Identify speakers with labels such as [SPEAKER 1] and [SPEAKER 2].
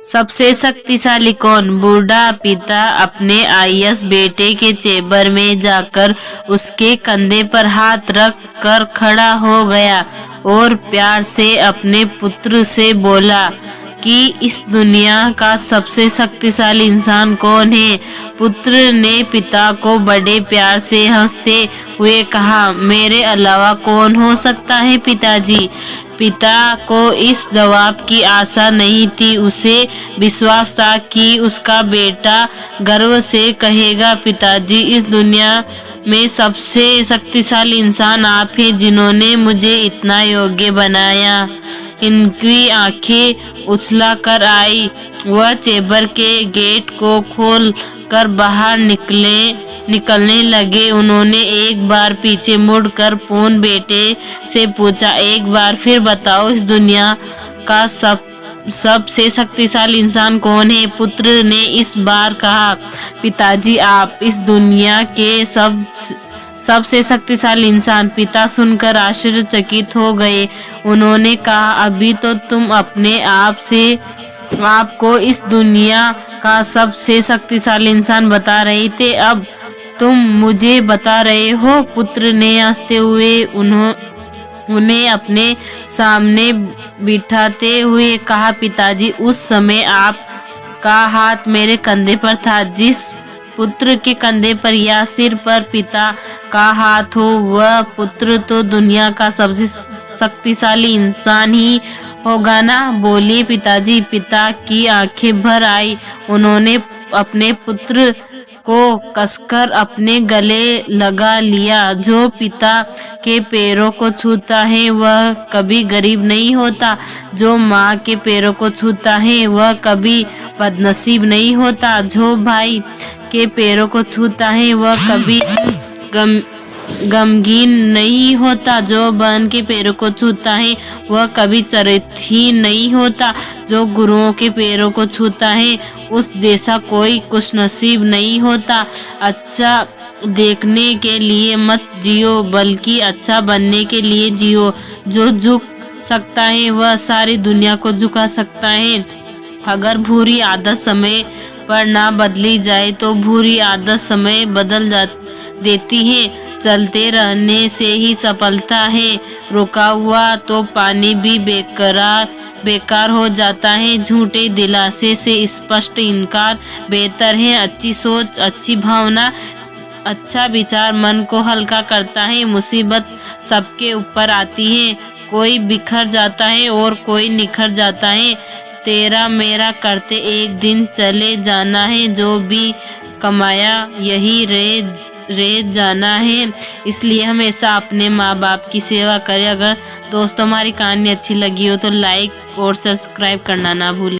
[SPEAKER 1] सबसे शक्तिशाली कौन? बूढ़ा पिता अपने आईएएस बेटे के चेंबर में जाकर उसके कंधे पर हाथ रख कर खड़ा हो गया और प्यार से अपने पुत्र से बोला कि इस दुनिया का सबसे शक्तिशाली इंसान कौन है? पुत्र ने पिता को बड़े प्यार से हंसते हुए कहा, मेरे अलावा कौन हो सकता है पिताजी। पिता को इस जवाब की आशा नहीं थी। उसे विश्वास था कि उसका बेटा गर्व से कहेगा, पिताजी, इस दुनिया में सबसे शक्तिशाली इंसान आप हैं, जिन्होंने मुझे इतना योग्य बनाया। इनकी आंखें उछला कर आई। वह चेंबर के गेट को खोल कर बाहर निकलने लगे। उन्होंने एक बार पीछे मुड़कर पूर्ण बेटे से पूछा, एक बार फिर बताओ, इस दुनिया का सबसे शक्तिशाली इंसान कौन है? पुत्र ने इस बार कहा, पिताजी, आप इस दुनिया के सबसे शक्तिशाली इंसान। पिता सुनकर आश्चर्यचकित हो गए। उन्होंने कहा, अभी तो तुम अपने आपको इस दुनिया का सबसे शक्तिशाली इंसान बता रहे थे, अब तुम मुझे बता रहे हो? पुत्र ने हंसते हुए उन्हें अपने सामने बिठाते हुए कहा, पिताजी, उस समय आपका हाथ मेरे कंधे पर था। जिस पुत्र के कंधे पर या सिर पर पिता का हाथ हो, वह पुत्र तो दुनिया का सबसे शक्तिशाली इंसान ही होगा ना। बोलिए पिताजी। पिता की आंखें भर आई। उन्होंने अपने पुत्र को कसकर अपने गले लगा लिया। जो पिता के पैरों को छूता है वह कभी गरीब नहीं होता। जो माँ के पैरों को छूता है वह कभी बदनसीब नहीं होता। जो भाई के पैरों को छूता है वह कभी गमगीन नहीं होता। जो बहन के पैरों को छूता है वह कभी चरित्रहीन नहीं होता। जो गुरुओं के पैरों को छूता है उस जैसा कोई खुशनसीब नहीं होता। अच्छा देखने के लिए मत जियो, बल्कि अच्छा बनने के लिए जियो। जो झुक सकता है वह सारी दुनिया को झुका सकता है। अगर बुरी आदत समय पर ना बदली जाए तो बुरी आदत समय बदल देती है। चलते रहने से ही सफलता है। रुका हुआ तो पानी भी बेकार हो जाता है। झूठे दिलासे से स्पष्ट इनकार बेहतर है। अच्छी सोच, अच्छी भावना, अच्छा विचार मन को हल्का करता है। मुसीबत सबके ऊपर आती है। कोई बिखर जाता है और कोई निखर जाता है। तेरा मेरा करते एक दिन चले जाना है। जो भी कमाया यही रह जाना है। इसलिए हमेशा अपने माँ बाप की सेवा करें। अगर दोस्तों हमारी कहानी अच्छी लगी हो तो लाइक और सब्सक्राइब करना ना भूलें।